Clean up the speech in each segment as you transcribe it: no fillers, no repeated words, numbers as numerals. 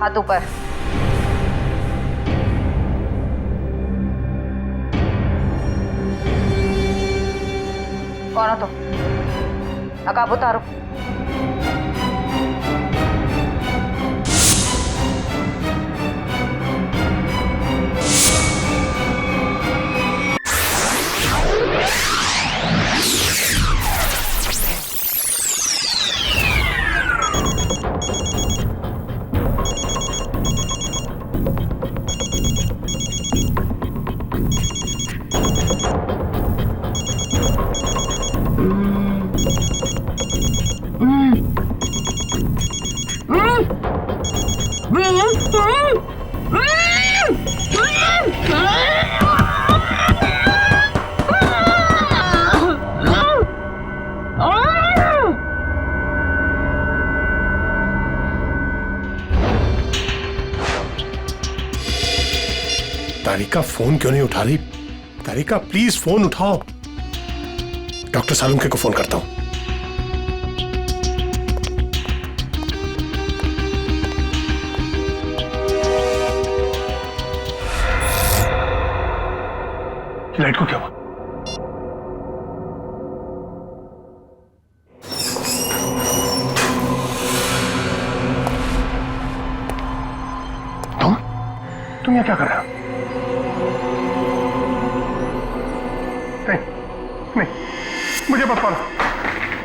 हाथ ऊपर। कौन हो तुम? नकाब उतारो। तारिका फोन क्यों नहीं उठा रही? तारिका प्लीज फोन उठाओ। डॉक्टर सालुंखे को फोन करता हूं। लाइट को क्या हुआ? तुम यहाँ क्या कर रहे हो? नहीं, मुझे मत मारो।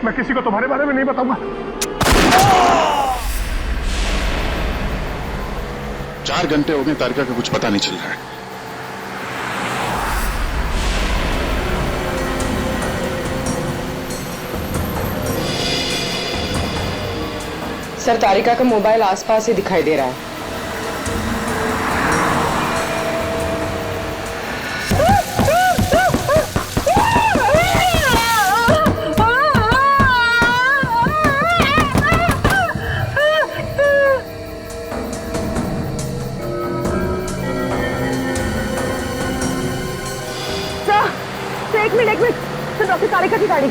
मैं किसी को तुम्हारे बारे में नहीं बताऊंगा। 4 घंटे हो गए, तारिका का कुछ पता नहीं चल रहा है। सर, तारिका का मोबाइल आसपास ही दिखाई दे रहा है। एक मिनट तो डॉक्टर तारिका की गाड़ी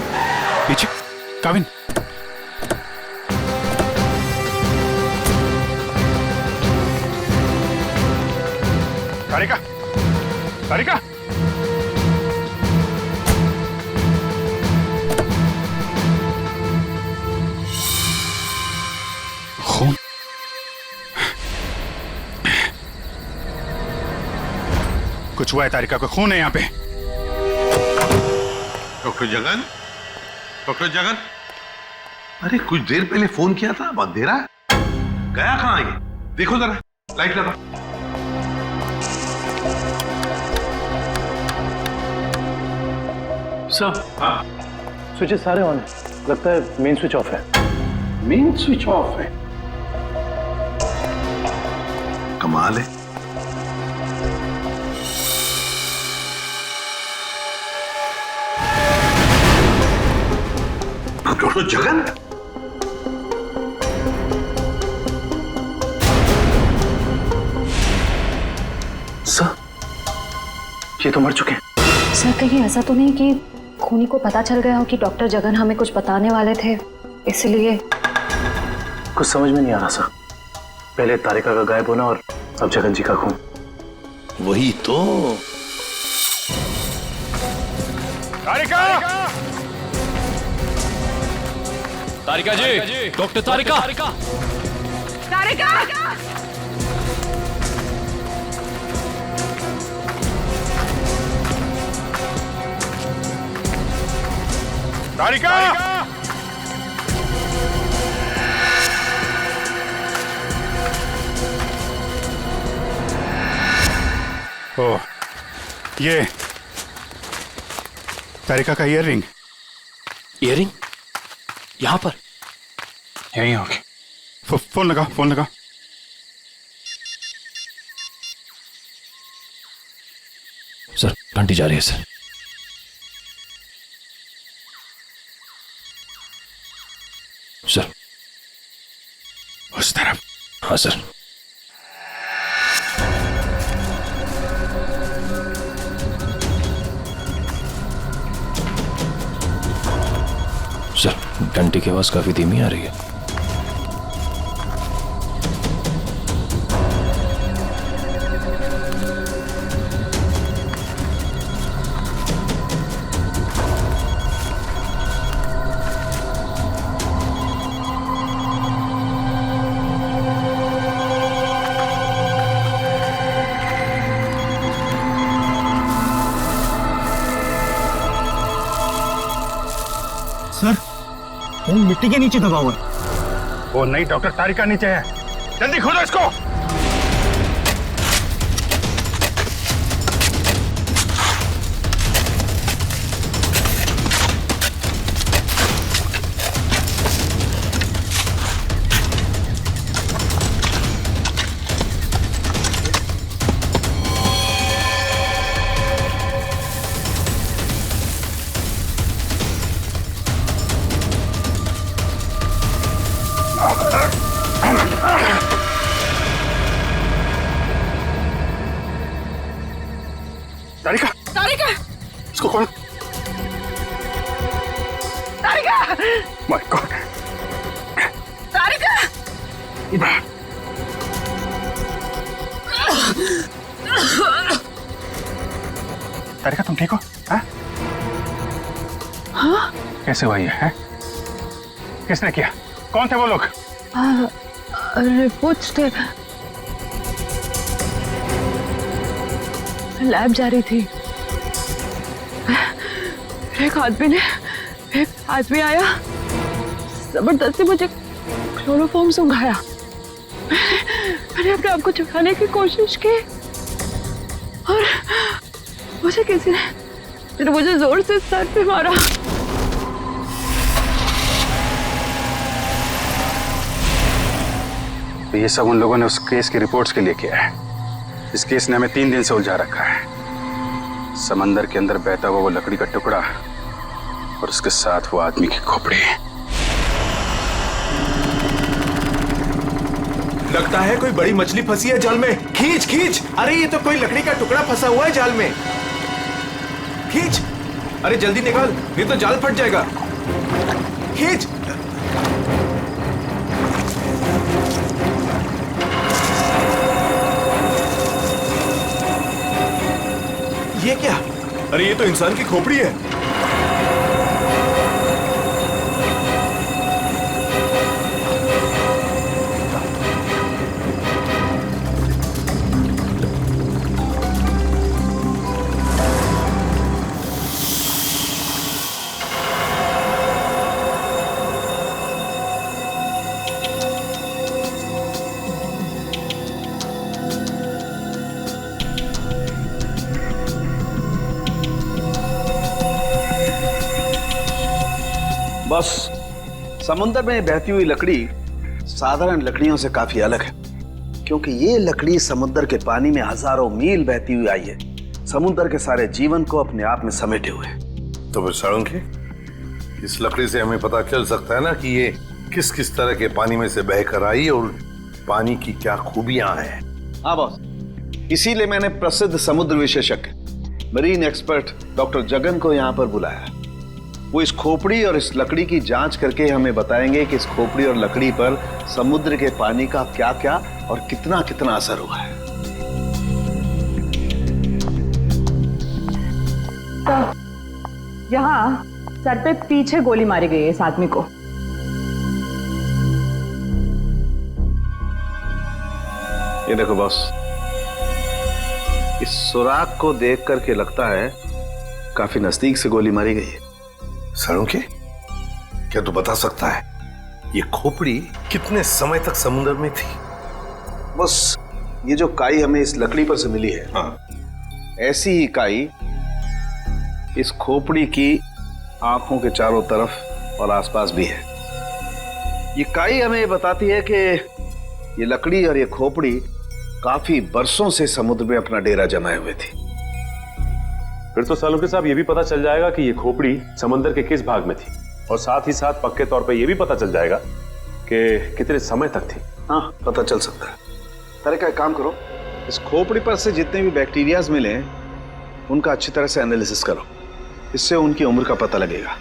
पीछे। काविन, तारिका, तारिका, खून। कुछ हुआ है? तारिका को खून है यहाँ पे। डॉक्टर जगन, डॉक्टर जगन, अरे कुछ देर पहले फोन किया था, अब अंधेरा है, गया कहाँ ये? देखो जरा, लाइट लगा। सर, हाँ, स्विचेस सारे ऑन है। लगता है मेन स्विच ऑफ है। मेन स्विच ऑफ है? कमाल है। डॉक्टर जगन, सर, ये तो मर चुके हैं। सर, कहीं ऐसा तो नहीं कि खूनी को पता चल गया हो कि डॉक्टर जगन हमें कुछ बताने वाले थे, इसलिए? कुछ समझ में नहीं आ रहा सर। पहले तारिका का गायब होना और अब जगन जी का खून। वही तो। तारिका! तारिका जी, डॉक्टर तारिका। तारिका! तारिका! ओह, ये तारिका का ईयररिंग। ईयररिंग यहाँ पर? यहीं होगी। फोन लगा, फोन लगा। सर, घंटी जा रही है सर। सर, उस तरफ। हाँ सर। सर, घंटी की आवाज काफी धीमी आ रही है। फोन मिट्टी के नीचे दबा हुआ है। वो नहीं डॉक्टर, तारिका नीचे है, जल्दी खोलो इसको। तारिका, तारिका, इसको खोलो। तारिका, माय गॉड। तारिका, तारिका तुम ठीक हो? हाँ? कैसे हुआ ये है? किसने किया? कौन थे वो लोग? रिपोर्ट्स थे, लैब जा रही थी। एक आदमी आया, जबरदस्ती मुझे क्लोरोफॉर्म सुंघाया। मैंने अपने आप को छुड़ाने की कोशिश की और मुझे किसी ने मुझे जोर से सर पे मारा। तो ये सब उन लोगों ने उस केस की रिपोर्ट्स के लिए किया है। इस केस ने हमें 3 दिन से उलझा रखा है। समंदर के अंदर बहता हुआ वो लकड़ी का टुकड़ा और उसके साथ वो आदमी की खोपड़ी। लगता है कोई बड़ी मछली फंसी है जाल में। खींच खींच, अरे ये तो कोई लकड़ी का टुकड़ा फंसा हुआ है जाल में। खींच, अरे जल्दी निकाल, नहीं तो जाल फट जाएगा। खींच। ये क्या? अरे ये तो इंसान की खोपड़ी है। बस समुद्र में बहती हुई लकड़ी साधारण लकड़ियों से काफी अलग है, क्योंकि ये लकड़ी समुद्र के पानी में हजारों मील बहती हुई आई है, समुद्र के सारे जीवन को अपने आप में समेटे हुए। तो फिर साळुंखे, इस लकड़ी से हमें पता चल सकता है ना कि ये किस किस तरह के पानी में से बहकर आई और पानी की क्या खूबियां हैं। हाँ बॉस, इसीलिए मैंने प्रसिद्ध समुद्र विशेषज्ञ मरीन एक्सपर्ट डॉक्टर जगन को यहाँ पर बुलाया। वो इस खोपड़ी और इस लकड़ी की जांच करके हमें बताएंगे कि इस खोपड़ी और लकड़ी पर समुद्र के पानी का क्या क्या और कितना कितना असर हुआ है। तो यहाँ सर पे पीछे गोली मारी गई है इस आदमी को। ये देखो बॉस, इस सुराग को देख करके लगता है काफी नजदीक से गोली मारी गई है। साळुंखे, क्या तू बता सकता है ये खोपड़ी कितने समय तक समुद्र में थी? बस ये जो काई हमें इस लकड़ी पर से मिली है, हाँ, ऐसी ही काई इस खोपड़ी की आंखों के चारों तरफ और आसपास भी है। ये काई हमें ये बताती है कि ये लकड़ी और ये खोपड़ी काफी बरसों से समुद्र में अपना डेरा जमाए हुए थी। फिर तो साळुंखे साहब ये भी पता चल जाएगा कि ये खोपड़ी समंदर के किस भाग में थी, और साथ ही साथ पक्के तौर पे ये भी पता चल जाएगा कि कितने समय तक थी। हाँ, पता चल सकता है। तारिका, एक काम करो, इस खोपड़ी पर से जितने भी बैक्टीरियाज मिले उनका अच्छी तरह से एनालिसिस करो, इससे उनकी उम्र का पता लगेगा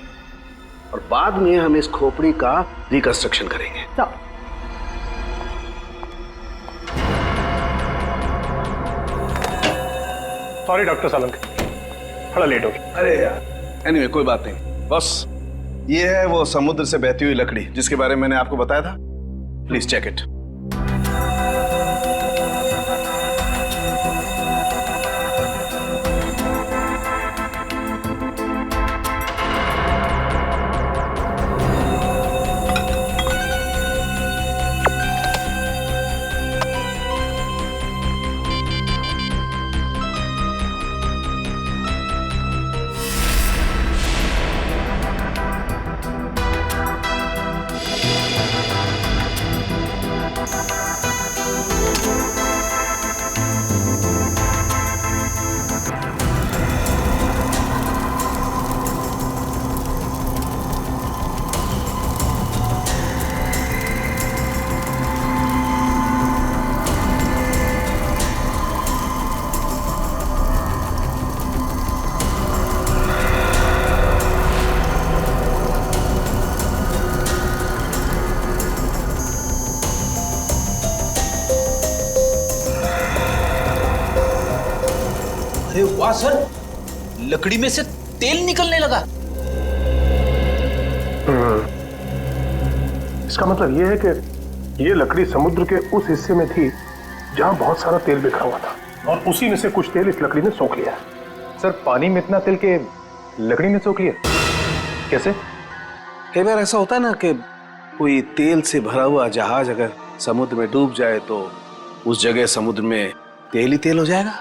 और बाद में हम इस खोपड़ी का रिकंस्ट्रक्शन करेंगे। सॉरी डॉक्टर साळुंखे, थोड़ा लेट हो गया। अरे यार, एनीवे कोई बात नहीं। बस ये है वो समुद्र से बहती हुई लकड़ी जिसके बारे में मैंने आपको बताया था। Please check it. अरे वाह सर, लकड़ी में से तेल निकलने लगा। इसका मतलब ये है कि ये लकड़ी समुद्र के उस हिस्से में थी जहां बहुत सारा तेल बिखरा हुआ था, और उसी में से कुछ तेल इस लकड़ी ने सोख लिया। सर पानी में इतना तेल के लकड़ी ने सोख लिया कैसे? कई बार ऐसा होता है ना कि कोई तेल से भरा हुआ जहाज अगर समुद्र में डूब जाए तो उस जगह समुद्र में तेल ही तेल हो जाएगा।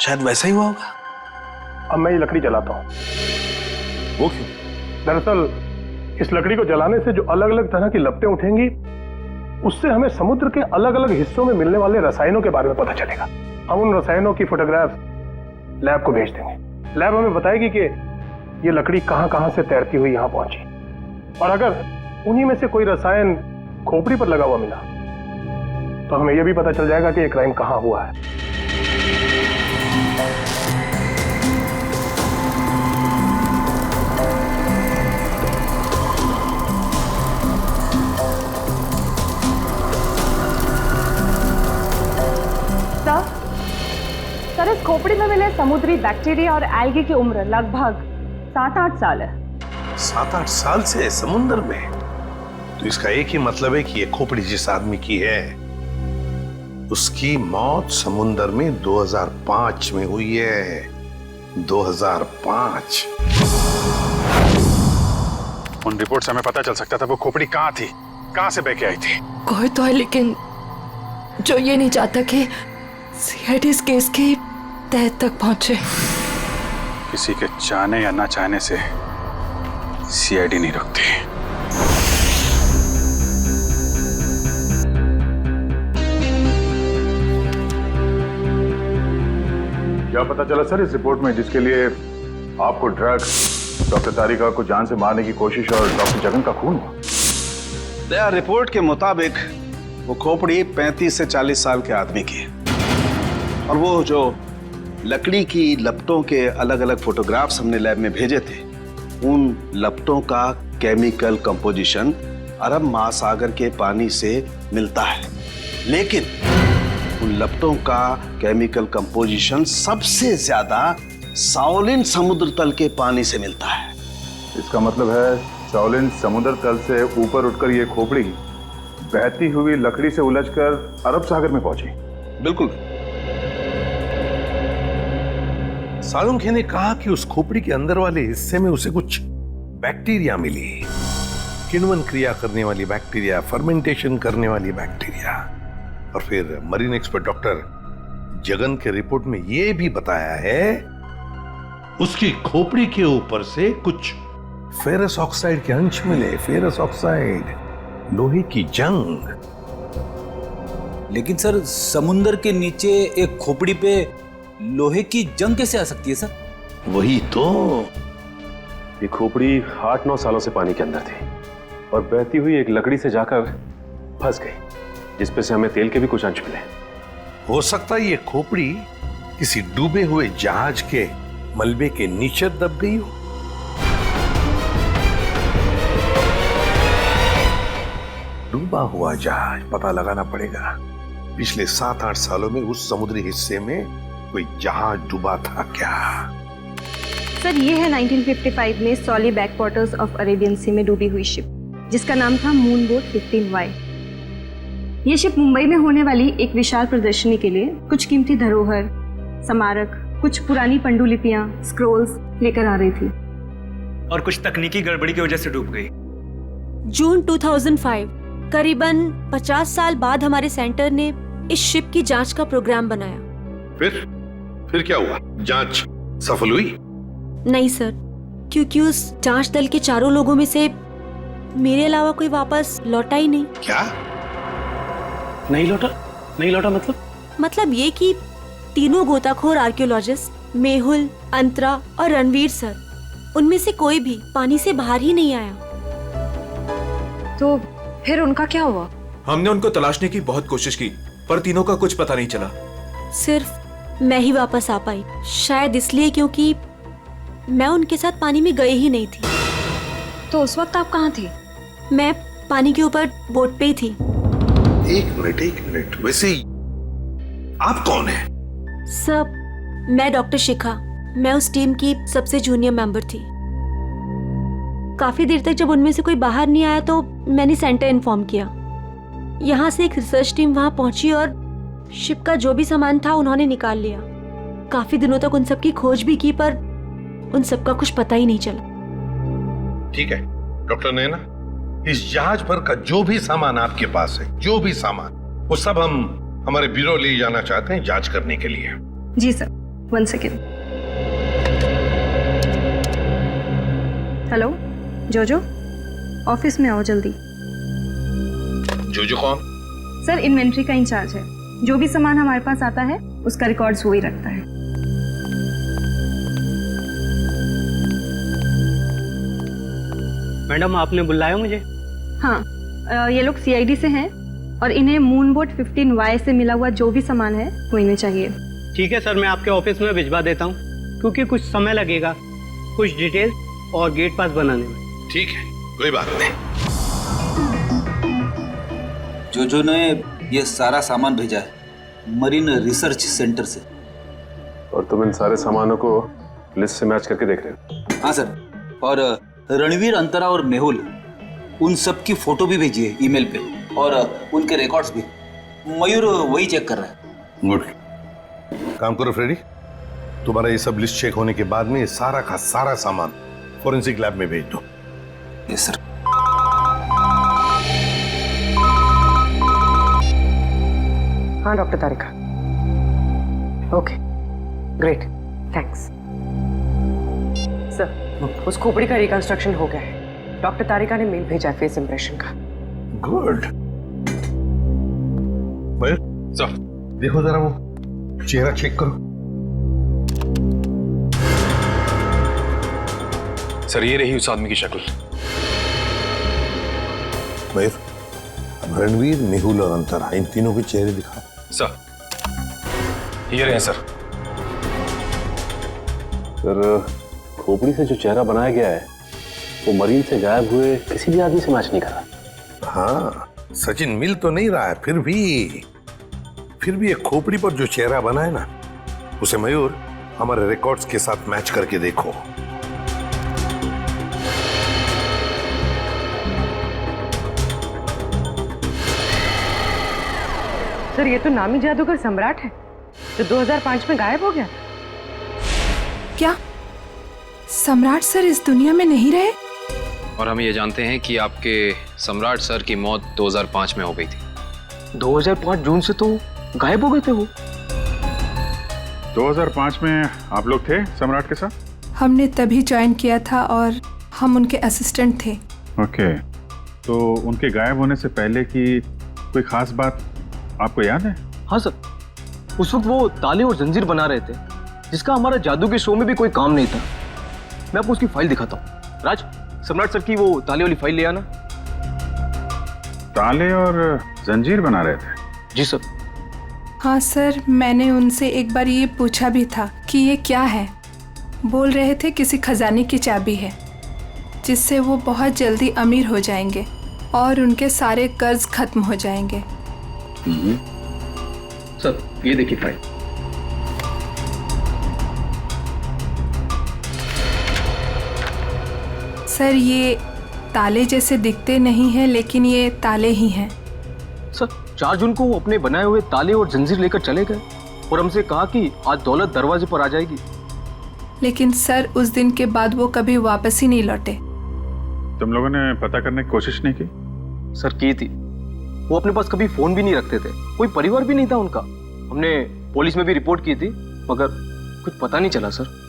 शायद वैसा ही हुआ होगा। अब मैं ये लकड़ी जलाता हूँ। वो क्यों? दरअसल इस लकड़ी को जलाने से जो अलग अलग तरह की लपटें उठेंगी, उससे हमें समुद्र के अलग अलग हिस्सों में मिलने वाले रसायनों के बारे में पता चलेगा। हम उन रसायनों की फोटोग्राफ लैब को भेज देंगे। लैब हमें बताएगी कि ये लकड़ी कहां कहां से तैरती हुई यहां पहुंची, और अगर उन्हीं में से कोई रसायन खोपड़ी पर लगा हुआ मिला तो हमें यह भी पता चल जाएगा कि ये क्राइम कहां हुआ है। सर, इस खोपड़ी में मिले समुद्री बैक्टीरिया और एल्गी की उम्र लगभग 7-8 साल है। 7-8 साल से समुद्र में? तो इसका एक ही मतलब है कि ये खोपड़ी जिस आदमी की है उसकी मौत समुद्र में 2005 में हुई है। 2005। उन रिपोर्ट से हमें पता चल सकता था वो खोपड़ी कहाँ थी, कहाँ से बह के आई थी। कोई तो है लेकिन जो ये नहीं चाहता कि सीआईडी इस केस की तह तक पहुंचे। किसी के चाहने या ना चाहने से सीआईडी नहीं रुकती। क्या पता चला सर इस रिपोर्ट में, जिसके लिए आपको ड्रग्स, डॉक्टर तारिका को जान से मारने की कोशिश और डॉक्टर जगन का खून हुआ? दया रिपोर्ट के मुताबिक वो खोपड़ी 35 से 40 साल के आदमी की है, और वो जो लकड़ी की लपटों के अलग अलग फोटोग्राफ्स हमने लैब में भेजे थे, उन लपटों का केमिकल कंपोजिशन अरब महासागर के पानी से मिलता है, लेकिन उन लपटों का केमिकल कंपोजिशन सबसे ज्यादा शाओलिन समुद्र तल के पानी से मिलता है। इसका मतलब है शाओलिन समुद्र तल से ऊपर उठकर ये खोपड़ी बहती हुई लकड़ी से उलझकर अरब सागर में पहुंची। बिल्कुल। सालुंखे ने कहा कि उस खोपड़ी के अंदर वाले हिस्से में उसे कुछ बैक्टीरिया मिली, किण्वन क्रिया करने वाली बैक्टीरिया, फर्मेंटेशन करने वाली बैक्टीरिया। और फिर मरीन एक्सपर्ट डॉक्टर जगन के रिपोर्ट में यह भी बताया है उसकी खोपड़ी के ऊपर से कुछ फेरस ऑक्साइड के अंश मिले। फेरस ऑक्साइड, लोहे की जंग। लेकिन सर, समुंदर के नीचे एक खोपड़ी पे लोहे की जंग कैसे आ सकती है सर? वही तो। ये खोपड़ी 8-9 सालों से पानी के अंदर थी और बहती हुई एक लकड़ी से जाकर फंस गई, जिसपे से हमें तेल के भी कुछ अंश मिले। हो सकता है ये खोपड़ी किसी डूबे हुए जहाज के मलबे के नीचे दब गई हो। डूबा हुआ जहाज, पता लगाना पड़ेगा पिछले 7-8 सालों में उस समुद्री हिस्से में कोई जहाज डूबा था क्या। सर, ये है 1955 में सॉली बैकवाटर्स ऑफ अरेबियन सी में डूबी हुई शिप, जिसका नाम था मून बोट 15Y। ये शिप मुंबई में होने वाली एक विशाल प्रदर्शनी के लिए कुछ कीमती धरोहर, स्मारक, कुछ पुरानी पंडुलिपियां, स्क्रोल्स लेकर आ रही थी, और कुछ तकनीकी गड़बड़ी की वजह से डूब गई। जून 2005, करीबन 50 साल बाद हमारे सेंटर ने इस शिप की जांच का प्रोग्राम बनाया। फिर क्या हुआ? जांच सफल हुई? नहीं सर, क्योंकि उस जांच दल के चारों लोगों में से मेरे अलावा कोई वापस लौटा ही नहीं। क्या? नहीं लौटा मतलब ये कि तीनों गोताखोर आर्कियोलॉजिस्ट, मेहुल, अंतरा और रणवीर सर, उनमें से कोई भी पानी से बाहर ही नहीं आया। तो फिर उनका क्या हुआ? हमने उनको तलाशने की बहुत कोशिश की, पर तीनों का कुछ पता नहीं चला। सिर्फ मैं ही वापस आ पाई, शायद इसलिए क्योंकि मैं उनके साथ पानी में गई ही नहीं थी। तो उस वक्त आप कहाँ थे? मैं पानी के ऊपर बोट पे ही थी। एक मिनट, वैसे ही आप कौन है? सब मैं डॉक्टर शिखा, मैं उस टीम की सबसे जूनियर मेंबर थी। काफी देर तक जब उनमें से कोई बाहर नहीं आया तो मैंने सेंटर इन्फॉर्म किया। यहाँ से एक रिसर्च टीम वहां पहुंची और शिप का जो भी सामान था उन्होंने निकाल लिया। काफी दिनों तक उन सबकी खोज भी की पर उन सबका कुछ पता ही नहीं चला। ठीक है डॉक्टर नैना, इस जहाज पर का जो भी सामान आपके पास है, जो भी सामान, वो सब हम हमारे ब्यूरो ले जाना चाहते हैं जांच करने के लिए। जी सर, 1 सेकेंड। हेलो जोजो, ऑफिस में आओ जल्दी। जोजो कौन? सर इन्वेंट्री का इंचार्ज है। जो भी सामान हमारे पास आता है उसका रिकॉर्ड्स वो ही रखता है। मैडम आपने बुलाया मुझे? हाँ, ये लोग सीआईडी से हैं और इन्हें मून बोट 15Y से मिला हुआ जो भी सामान है वो इन्हें चाहिए। ठीक है सर, मैं आपके ऑफिस में भिजवा देता हूँ, क्योंकि कुछ समय लगेगा कुछ डिटेल और गेट पास बनाने में। ठीक है, कोई बात नहीं। जो ने ये सारा सामान भेजा है मरीन रिसर्च सेंटर से। और तुम इन सारे सामानों को लिस्ट से मैच करके देख रहे हो? हाँ सर, और रणवीर, अंतरा और मेहुल, उन सब की फोटो भी भेजी है ईमेल पे और उनके रिकॉर्ड्स भी। मयूर वही चेक कर रहा है। गुड, काम करो फ्रेडी, तुम्हारा ये सब लिस्ट चेक होने के बाद में ये सारा का सारा सामान फोरेंसिक लैब में भेज दो। Yes sir. हाँ डॉक्टर तारिका, ओके ग्रेट, थैंक्स सर। उस खोपड़ी का रिकंस्ट्रक्शन हो गया है। डॉक्टर तारिका ने मेल भेजा है फेस इंप्रेशन का। गुड। मयूर सर, देखो जरा वो चेहरा चेक करो। सर ये रही उस आदमी की शक्ल। मयूर, अब रणवीर, मेहुल और अंतरा, इन तीनों के चेहरे दिखाओ। सर ये रहे सर। सर खोपड़ी से जो चेहरा बनाया गया है वो मरीन से गायब हुए किसी भी आदमी से मैच नहीं करा। हाँ, सचिन मिल तो नहीं रहा है, फिर भी एक खोपड़ी पर जो चेहरा बना है ना, उसे मयूर हमारे रिकॉर्ड्स के साथ मैच करके देखो। सर ये तो नामी जादूगर सम्राट है जो 2005 में गायब हो गया। क्या सम्राट सर इस दुनिया में नहीं रहे? और हम ये जानते हैं कि आपके सम्राट सर की मौत 2005 में हो गई थी। 2005 जून से तो गायब हो गए थे वो। 2005 में आप लोग थे सम्राट के साथ? हमने तभी ज्वाइन किया था और हम उनके असिस्टेंट थे। ओके, तो उनके गायब होने से पहले की कोई खास बात आपको याद है? हाँ सर, उस वक्त वो ताले और जंजीर बना रहे थे, जिसका हमारा जादू के शो में भी कोई काम नहीं था। मैं आपको उसकी फाइल दिखाता हूँ। राज, सम्राट सर की वो ताले वाली फाइल ले आना। ताले और जंजीर बना रहे थे? जी सर। हाँ सर, मैंने उनसे एक बार ये पूछा भी था कि ये क्या है। बोल रहे थे किसी खजाने की चाबी है जिससे वो बहुत जल्दी अमीर हो जाएंगे और उनके सारे कर्ज खत्म हो जाएंगे। सर ये देखिए फाइल। सर ये ताले जैसे दिखते नहीं हैं, लेकिन ये ताले ही हैं। सर 4 जून को वो अपने बनाए हुए ताले और जंजीर लेकर चले गए और हमसे कहा कि आज दौलत दरवाजे पर आ जाएगी। लेकिन सर उस दिन के बाद वो कभी वापस ही नहीं लौटे। तुम लोगों ने पता करने की कोशिश नहीं की? सर की थी। वो अपने पास कभी फोन भी नहीं रखते थे, कोई परिवार भी नहीं था उनका। हमने पुलिस में भी रिपोर्ट की थी मगर कुछ पता नहीं चला सर।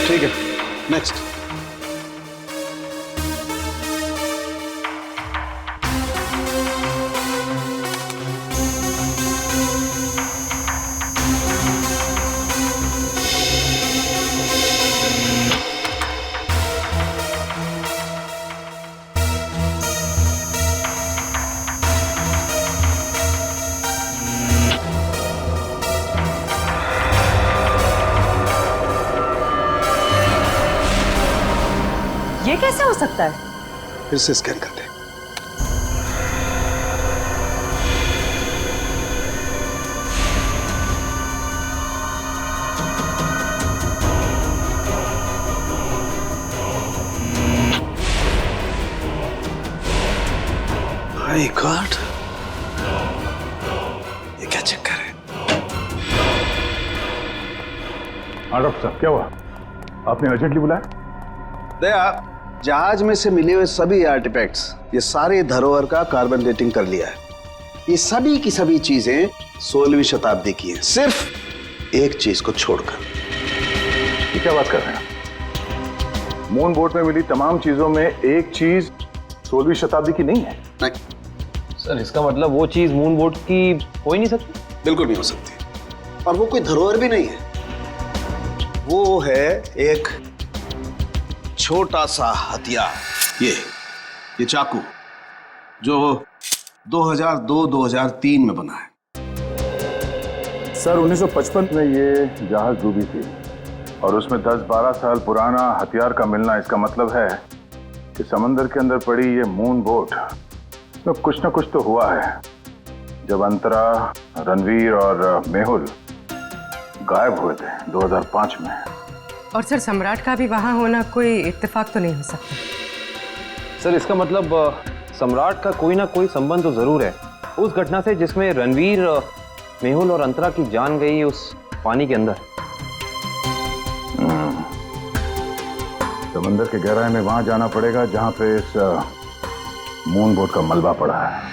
ठीक है, नेक्स्ट। ये कैसे हो सकता है? फिर से स्कैन करते हैं। माय गॉड, ये क्या चक्कर है? हाँ डॉक्टर साहब, क्या हुआ? आपने अर्जेंटली बुलाया? दया, जहाज में से मिले हुए सभी आर्टिफैक्ट्स, ये सारे धरोहर का कार्बन डेटिंग कर लिया है। ये सभी की सभी चीजें 16वीं शताब्दी की हैं, सिर्फ एक चीज को छोड़कर। ये क्या बात कर रहे हैं? मून बोट में मिली तमाम चीजों में एक चीज 16वीं शताब्दी की नहीं है। नहीं सर, इसका मतलब वो चीज मून बोट की हो ही नहीं सकती? बिल्कुल नहीं हो सकती। और वो कोई धरोहर भी नहीं है, वो है एक छोटा सा हथियार। ये चाकू जो 2002-2003 में बना है। सर 1955 में ये जहाज डूबी थी और उसमें 10-12 साल पुराना हथियार का मिलना, इसका मतलब है कि समंदर के अंदर पड़ी ये मून बोट, इसमें कुछ ना कुछ तो हुआ है। जब अंतरा, रणवीर और मेहुल गायब हुए थे 2005 में। और सर सम्राट का भी वहां होना कोई इत्तेफाक तो नहीं हो सकता। सर इसका मतलब सम्राट का कोई ना कोई संबंध तो जरूर है उस घटना से जिसमें रणवीर, मेहुल और अंतरा की जान गई उस पानी के अंदर। समंदर के गहराई में वहां जाना पड़ेगा जहां पे इस मून बोट का मलबा पड़ा है।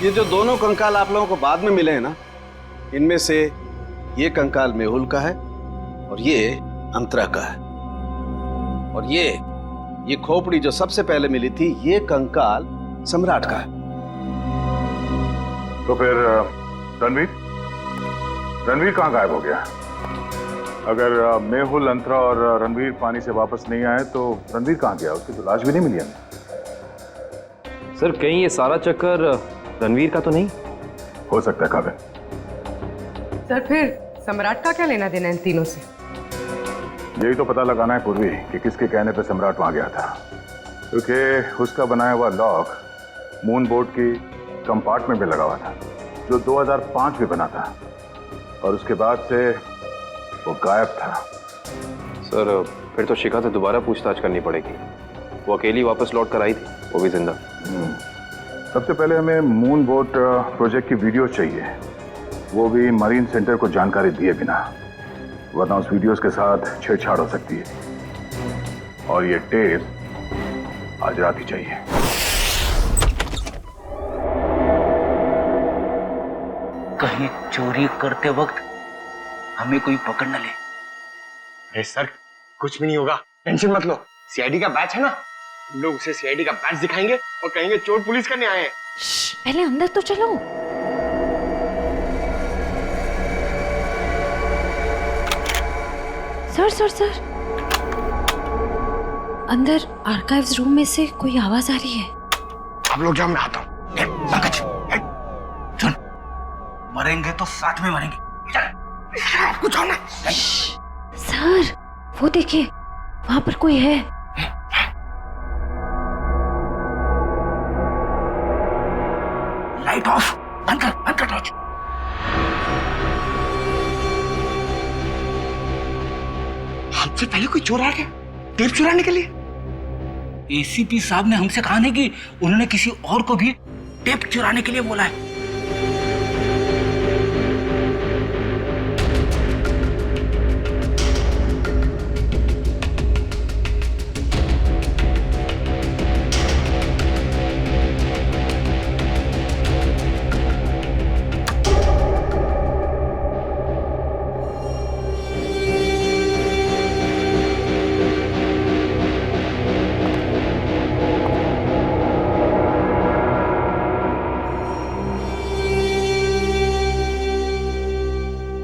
ये जो दोनों कंकाल आप लोगों को बाद में मिले हैं ना, इनमें से ये कंकाल मेहुल का है और ये अंतरा का है। और ये खोपड़ी जो सबसे पहले मिली थी, ये कंकाल सम्राट का है। तो फिर रणवीर कहाँ गायब हो गया? अगर मेहुल, अंतरा और रणवीर पानी से वापस नहीं आए तो रणवीर कहाँ गया? उसकी तो लाश भी नहीं मिली हमें। सर कहीं ये सारा चक्कर रणवीर का तो नहीं? हो सकता है काबिल। सर फिर सम्राट का क्या लेना देना इन तीनों से? यही तो पता लगाना है पूर्वी कि किसके कहने पे सम्राट वहां गया था, क्योंकि उसका बनाया हुआ लॉक मून बोट की कंपार्टमेंट में लगा हुआ था, जो 2005 में बना था, और उसके बाद से वो गायब था। सर फिर तो शिखा से दोबारा पूछताछ करनी पड़ेगी। वो अकेली वापस लौट कर आई थी, वो भी जिंदा। सबसे पहले हमें मून बोट प्रोजेक्ट की वीडियो चाहिए, वो भी मरीन सेंटर को जानकारी दिए बिना, वरना उस वीडियोस के साथ छेड़छाड़ हो सकती है। और ये टेप आज रात ही चाहिए। कहीं चोरी करते वक्त हमें कोई पकड़ न ले। अरे सर कुछ भी नहीं होगा, टेंशन मत लो। सीआईडी का बैच है ना, हम लोग उसे सीआईडी का बैच दिखाएंगे और कहेंगे चोर पुलिस करने आए हैं। पहले अंदर तो चलो। सर अंदर आर्काइव्स रूम में से कोई आवाज आ रही है। आप लोग जाओ, मैं आता हूँ। सुन, मरेंगे तो साथ में मरेंगे। कुछ होना। सर वो देखिए, वहां पर कोई है। लाइट ऑफ, बंद कर टॉर्च। हमसे पहले कोई चोर आ गया टेप चुराने के लिए। एसीपी साहब ने हमसे कहा नहीं कि उन्होंने किसी और को भी टेप चुराने के लिए बोला है।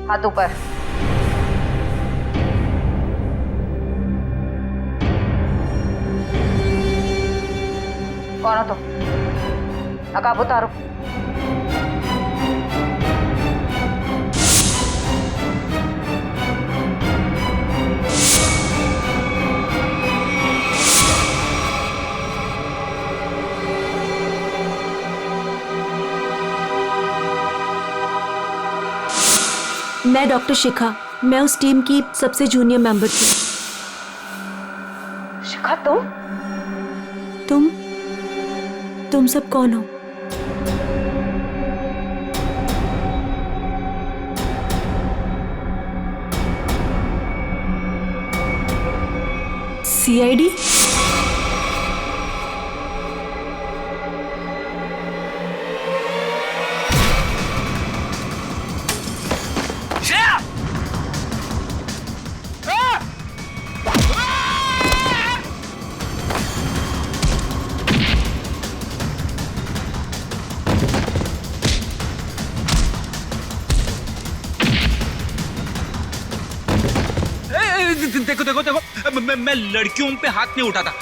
हाथ ऊपर। कौन हो तुम? नकाब उतारो। मैं डॉक्टर शिखा, मैं उस टीम की सबसे जूनियर मेंबर थी। शिखा तुम सब कौन हो? सीआईडी? देखो मैं लड़कियों पे हाथ नहीं उठाता है?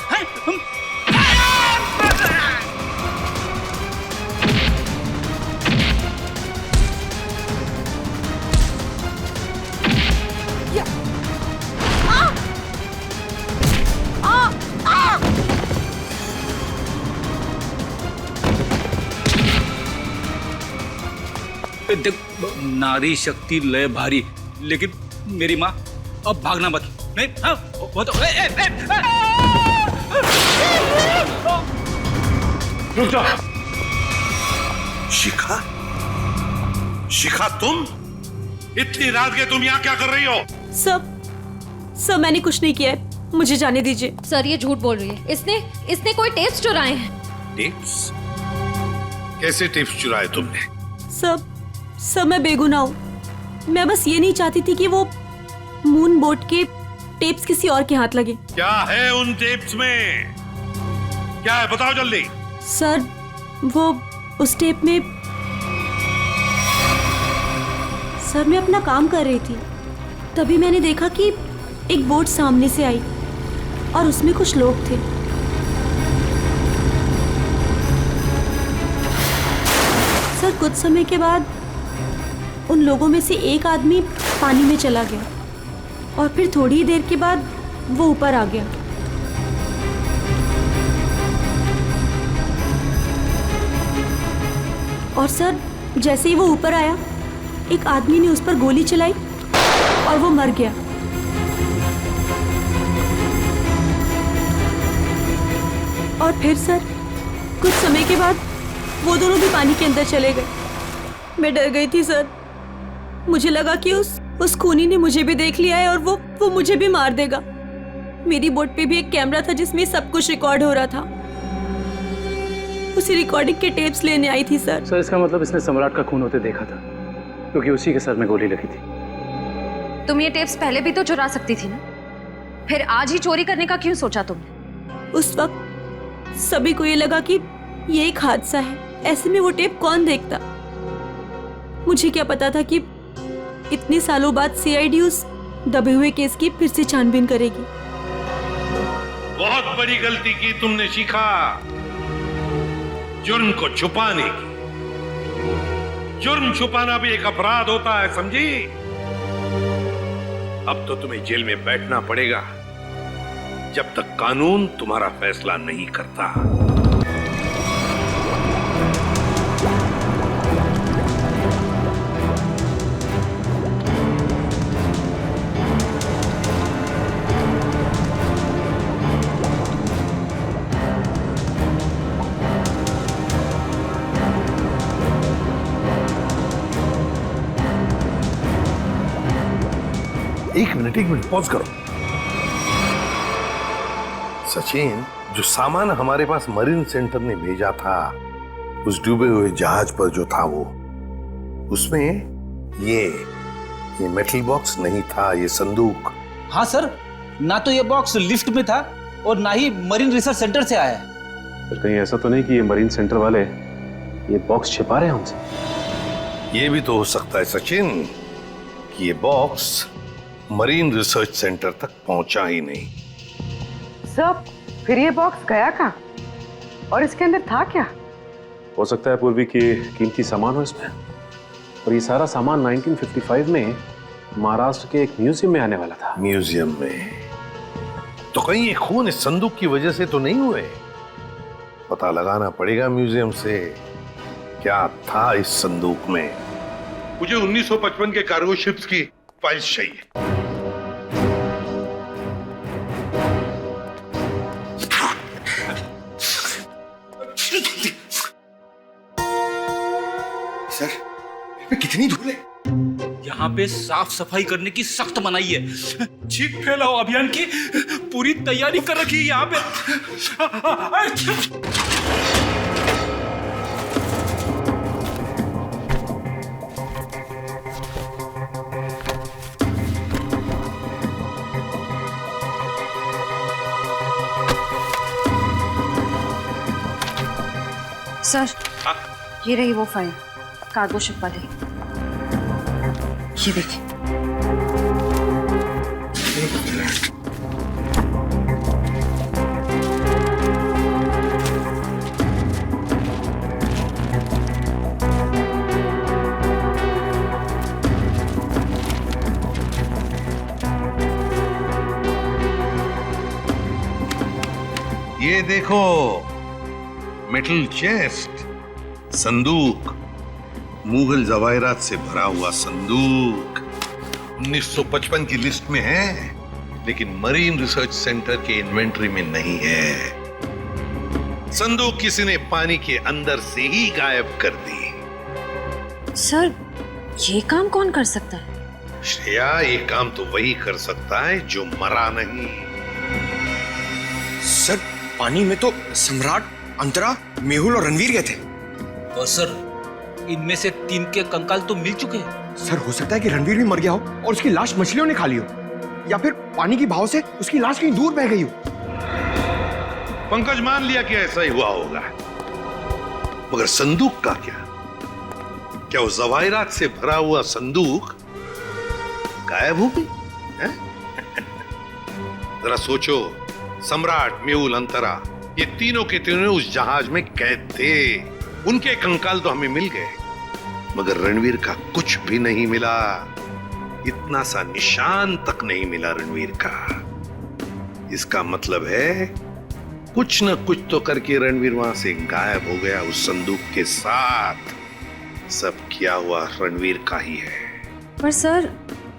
नारी शक्ति लय भारी, लेकिन मेरी माँ अब भागना मत। नहीं, हाँ, वो तो रुक जा। शिखा तुम इतनी रात के तुम यहाँ क्या कर रही हो? सब मैंने कुछ नहीं किया है, मुझे जाने दीजिए। सर ये झूठ बोल रही है, इसने कोई टेप्स चुराए हैं। टेप्स? कैसे टिप्स चुराए तुमने? सब मैं बेगुनाह हूँ। मैं बस ये नहीं चाहती थी कि वो मून बोट के टेप्स किसी और के हाथ लगे। क्या है उन टेप्स में? क्या है बताओ जल्दी। सर वो उस टेप में, सर मैं अपना काम कर रही थी, तभी मैंने देखा कि एक बोट सामने से आई और उसमें कुछ लोग थे। सर कुछ समय के बाद उन लोगों में से एक आदमी पानी में चला गया और फिर थोड़ी ही देर के बाद वो ऊपर आ गया। और सर जैसे ही वो ऊपर आया, एक आदमी ने उस पर गोली चलाई और वो मर गया। और फिर सर कुछ समय के बाद वो दोनों भी पानी के अंदर चले गए। मैं डर गई थी सर, मुझे लगा कि उस खूनी ने मुझे भी देख लिया है और वो मुझे भी मार देगा। मेरी बोट पे भी एक कैमरा था जिसमें सब कुछ रिकॉर्ड हो रहा था। उसी रिकॉर्डिंग के टेप्स लेने आई थी सर। सर इसका मतलब इसने सम्राट का खून होते देखा था, क्योंकि उसी के सर में गोली लगी थी। तुम ये टेप्स पहले भी तो चुरा सकती थी ना, फिर आज ही चोरी करने का क्यों सोचा तुमने? उस वक्त सभी को ये लगा कि ये एक हादसा है, ऐसे में वो टेप कौन देखता। मुझे क्या पता था कि इतने सालों बाद सीआईडी उस दबे हुए केस की फिर से छानबीन करेगी। बहुत बड़ी गलती की तुमने शिखा, जुर्म को छुपाने की। जुर्म छुपाना भी एक अपराध होता है, समझी? अब तो तुम्हें जेल में बैठना पड़ेगा जब तक कानून तुम्हारा फैसला नहीं करता। एक मिनट पॉज करो। सचिन, जो सामान हमारे पास मरीन सेंटर ने भेजा था उस डूबे हुए जहाज पर जो था वो, उसमें ये मेटल बॉक्स नहीं था, ये संदूक। हाँ सर, ना तो ये बॉक्स लिफ्ट में था और ना ही मरीन रिसर्च सेंटर से आया है। सर कहीं ऐसा तो नहीं कि ये मरीन सेंटर वाले ये बॉक्स छिपा रहे हैं हमसे? ये भी तो हो सकता है सचिन कि ये बॉक्स मरीन रिसर्च सेंटर तक पहुंचा ही नहीं। सर फिर ये बॉक्स गया कहाँ और इसके अंदर था क्या? हो सकता है पूर्वी की कीमती सामान हो इसमें, और ये सारा सामान 1955 में महाराष्ट्र के एक म्यूजियम में आने वाला था। म्यूजियम में? तो कहीं ये खून इस संदूक की वजह से तो नहीं हुए? पता लगाना पड़ेगा म्यूजियम से क्या था इस संदूक में। मुझे 1955 के कार्गो शिप्स की फाइल्स चाहिए। सर, कितनी धूल है? यहाँ पे साफ सफाई करने की सख्त मनाही है। चीख फैलाओ अभियान की पूरी तैयारी कर रखी है यहाँ पे। सर ये रही वो फाइल, कार्गो शिप वाली। ये देखिए। ये देखो, मेटल चेस्ट, संदूक, मुगल जवाहिरात से भरा हुआ संदूक 1955 की लिस्ट में है, लेकिन मरीन रिसर्च सेंटर के इन्वेंटरी में नहीं है। संदूक किसी ने पानी के अंदर से ही गायब कर दी। सर ये काम कौन कर सकता है? श्रेया, ये काम तो वही कर सकता है जो मरा नहीं। सर पानी में तो सम्राट, अंतरा, मेहुल और रणवीर गए थे। और सर, इनमें से 3 के कंकाल तो मिल चुके हैं। सर, हो सकता है कि रणवीर भी मर गया हो और उसकी लाश मछलियों ने खा ली हो, या फिर पानी की भाव से उसकी लाश कहीं दूर बह गई हो। पंकज मान लिया कि ऐसा ही हुआ होगा, मगर संदूक का क्या? क्या वो जवाहिरात से भरा हुआ संदूक गायब हो गई? जरा सोचो, सम्राट, मेहुल, अंतरा, ये तीनों के तीनों उस जहाज में कैद थे। उनके कंकाल तो हमें मिल गए, मगर रणवीर का कुछ भी नहीं मिला। इतना सा निशान तक नहीं मिला रणवीर का। इसका मतलब है कुछ न कुछ तो करके रणवीर वहां से गायब हो गया उस संदूक के साथ। सब किया हुआ रणवीर का ही है। पर सर,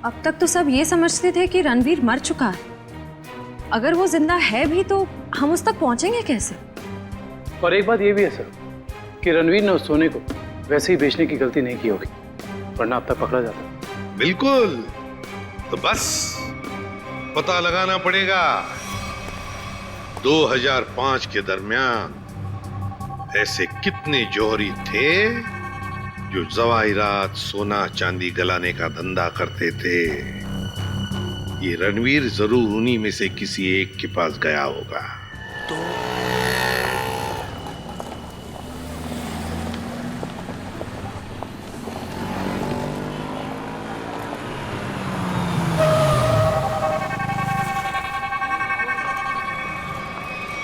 अब तक तो सब ये समझते थे कि रणवीर मर चुका है। अगर वो जिंदा है भी तो हम उस तक पहुंचेंगे कैसे? और एक बात ये भी है सर कि रणवीर ने उस सोने को वैसे ही बेचने की गलती नहीं की होगी, वरना अब तक पकड़ा जाता। बिल्कुल। तो बस पता लगाना पड़ेगा 2005 के दरमियान ऐसे कितने जौहरी थे जो जवाहिरात, सोना चांदी गलाने का धंधा करते थे। ये रणवीर जरूर उन्हीं में से किसी एक के पास गया होगा।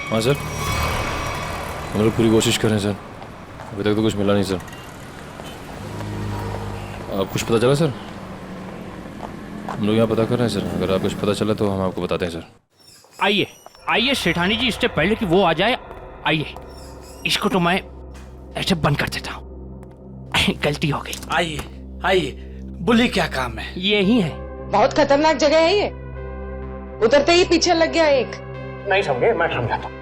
हाँ सर, हम लोग पूरी कोशिश कर रहे हैं सर, अभी तक तो कुछ मिला नहीं सर। आप कुछ पता चला सर? हम लोग यहाँ पता कर रहे हैं सर, अगर आप कुछ पता चला तो हम आपको बताते हैं सर। आइए आइए सेठानी जी, इससे पहले कि वो आ जाए, आइए, इसको तो मैं ऐसे बंद कर देता हूँ। गलती हो गई। आइए आइए, बोलिए क्या काम है? यही है। बहुत खतरनाक जगह है ये, उतरते ही पीछे लग गया एक। नहीं समझे, मैं समझाता हूँ।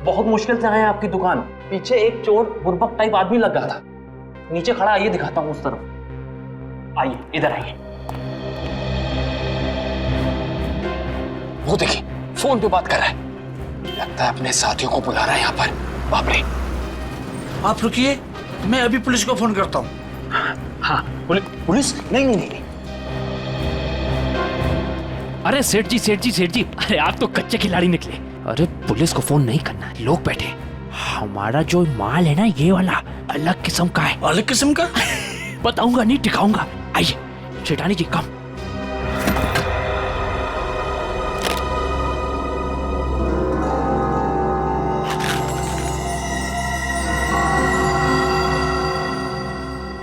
बहुत मुश्किल से आए आपकी दुकान, पीछे एक चोर बुर्बक टाइप आदमी लग गया था, नीचे खड़ा। आइए दिखाता हूँ उस तरफ, आइए इधर आइए। वो देखिए फोन पे बात कर रहा है, लगता है अपने साथियों को बुला रहा है यहाँ पर। बाप रे। आप रुकिए, मैं अभी पुलिस को फोन करता हूँ। हाँ, पुलिस? नहीं नहीं नहीं। अरे सेठ जी, सेठ जी, सेठ जी, अरे आप तो कच्चे खिलाड़ी निकले। अरे पुलिस को फोन नहीं करना, लोग बैठे। हमारा जो माल है ना, ये वाला अलग किस्म का है। अलग किस्म का? बताऊंगा नहीं, दिखाऊंगा। आइए सेठानी जी, कम।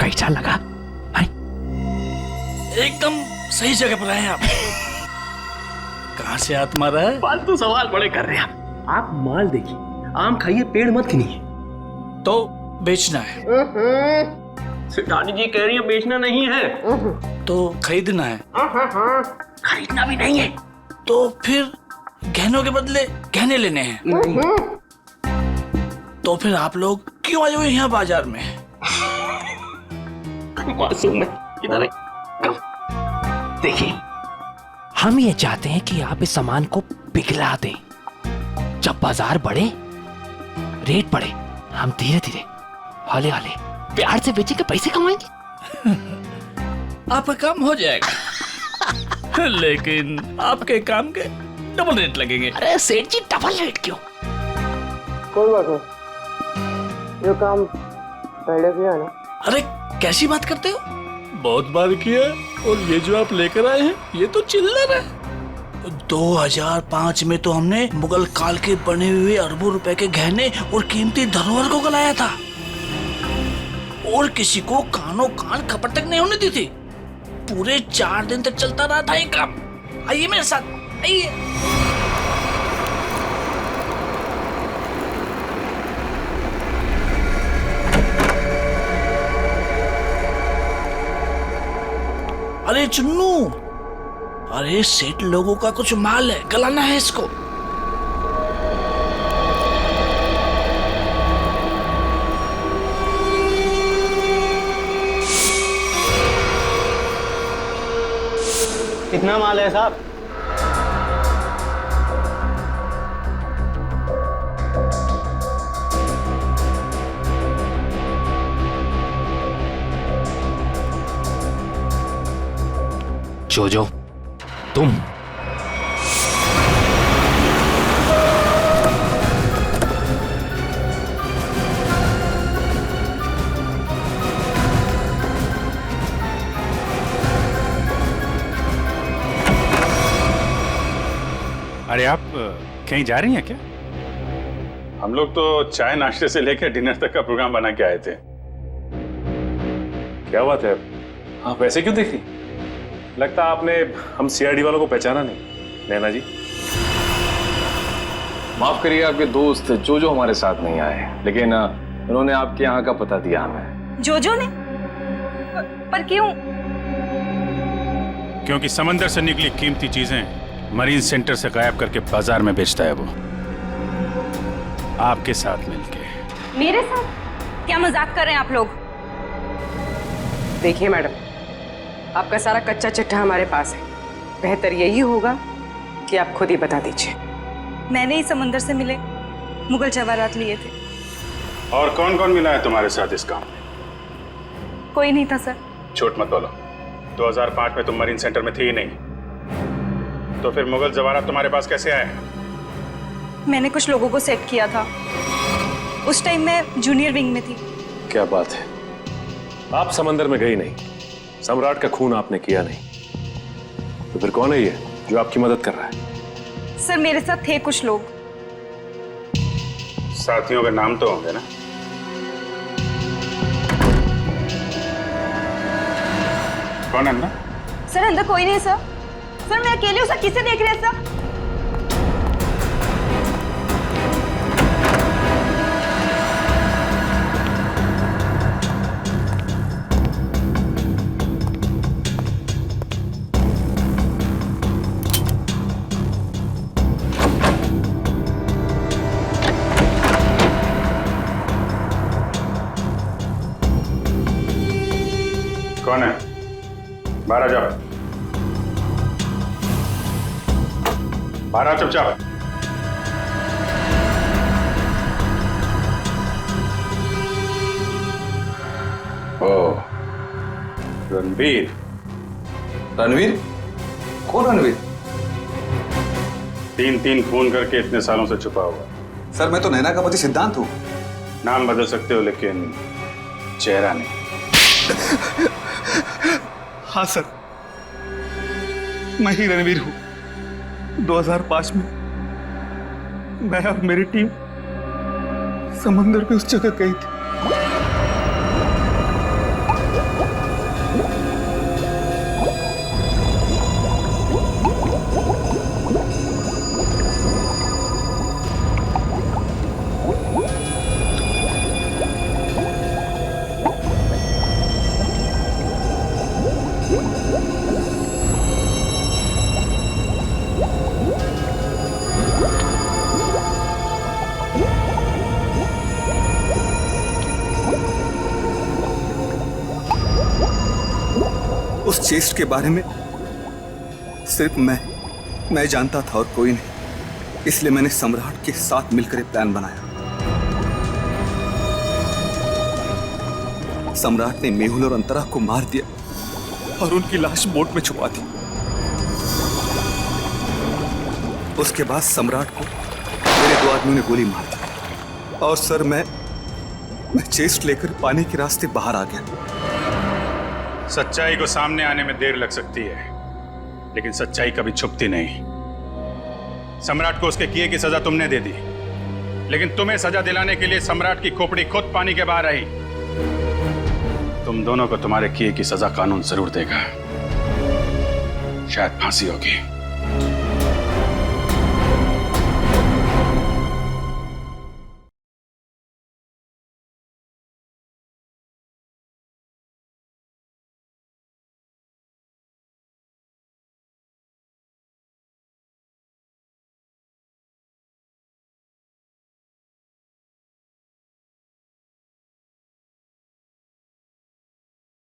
कैसा लगा? एकदम सही जगह पर आए आप। कहाँ से हाथ मारा है? फालतू सवाल बड़े कर रहे हैं आप। माल देखिए, आम खाइए, पेड़ मत गिनिए। तो बेचना है? सेठानी जी कह रही है बेचना नहीं है, तो खरीदना है। खरीदना भी नहीं है। तो फिर गहनों के बदले गहने लेने हैं। तो फिर आप लोग क्यों आए हुए यहाँ बाजार में? मासूम है, इधर देखिए, हम ये चाहते हैं कि आप इस सामान को पिघला दें। जब बाजार बढ़े, रेट बढ़े, हम धीरे धीरे, हौले हौले, प्यार से बेचेंगे, पैसे कमाएंगे। आपका काम हो जाएगा। लेकिन आपके काम के डबल रेट लगेंगे। अरे सेठ जी, डबल रेट क्यों? कोई बात नहीं, ये काम पहले किया ना। अरे कैसी बात करते हो? बहुत बार किया, और ये जो आप लेकर आए हैं, ये तो चिल्लर है। 2005 में तो हमने मुगल काल के बने हुए अरबों रुपए के गहने और कीमती धरोहर को गलाया था, और किसी को कानों कान खबर तक नहीं होने दी थी। पूरे 4 दिन तक चलता रहा था ये काम। आइए मेरे साथ, आइए। अरे चुन्नू, अरे सेठ लोगों का कुछ माल है, गलाना है इसको। कितना माल है साहब? जोजो, तुम अरे आप कहीं जा रही हैं क्या? हम लोग तो चाय नाश्ते से लेकर डिनर तक का प्रोग्राम बना के आए थे। क्या बात है, आप वैसे क्यों देख रही? लगता आपने हम सीआईडी वालों को पहचाना नहीं। नैना जी, माफ करिए, आपके दोस्त जोजो हमारे साथ नहीं आए, लेकिन उन्होंने आपके यहाँ का पता दिया हमें। जोजो ने? पर क्यों? क्योंकि समंदर से निकली कीमती चीजें मरीन सेंटर से गायब करके बाजार में बेचता है वो, आपके साथ मिलके। मेरे साथ? क्या मजाक कर रहे हैं आप लोग? देखिए मैडम, आपका सारा कच्चा चिट्ठा हमारे पास है। बेहतर यही होगा कि आप खुद ही बता दीजिए। मैंने ही समंदर से मिले मुगल जवाहरात लिए थे। और कौन कौन मिला है तुम्हारे साथ इस काम में? कोई नहीं था सर। झूठ मत बोलो, 2005 में तुम मरीन सेंटर में थी ही नहीं, तो फिर मुगल जवाहरात तुम्हारे पास कैसे आए? मैंने कुछ लोगों को सेट किया था। उस टाइम मैं जूनियर विंग में थी। क्या बात है, आप समंदर में गई नहीं, सम्राट का खून आपने किया नहीं, तो फिर कौन है ये जो आपकी मदद कर रहा है? सर मेरे साथ थे कुछ लोग। साथियों के नाम तो होंगे ना? कौन है अंदर? सर अंदर कोई नहीं सर। सर मैं अकेली हूँ सर, किसे देख रहे हैं सर? कौन है? बाहर आ जाओ, बाहर आओ चुपचाप। ओ, रणवीर। रणवीर? कौन रणवीर? 3 खून करके इतने सालों से छुपा हुआ। सर मैं तो नैना का पति सिद्धांत हूँ। नाम बदल सकते हो लेकिन चेहरा नहीं। हाँ सर, मैं ही रणवीर हूँ। 2005 में मैं और मेरी टीम समंदर पे उस जगह गई थी। उस चेस्ट के बारे में सिर्फ मैं जानता था और कोई नहीं, इसलिए मैंने सम्राट के साथ मिलकर एक प्लान बनाया। सम्राट ने मेहुल और अंतरा को मार दिया और उनकी लाश बोट में छुपा दी। उसके बाद सम्राट को मेरे 2 आदमियों ने गोली मार दी और सर मैं चेस्ट लेकर पानी के रास्ते बाहर आ गया। सच्चाई को सामने आने में देर लग सकती है, लेकिन सच्चाई कभी छुपती नहीं। सम्राट को उसके किए की सजा तुमने दे दी, लेकिन तुम्हें सजा दिलाने के लिए सम्राट की खोपड़ी खुद पानी के बाहर आई। तुम दोनों को तुम्हारे किए की सजा कानून जरूर देगा, शायद फांसी होगी।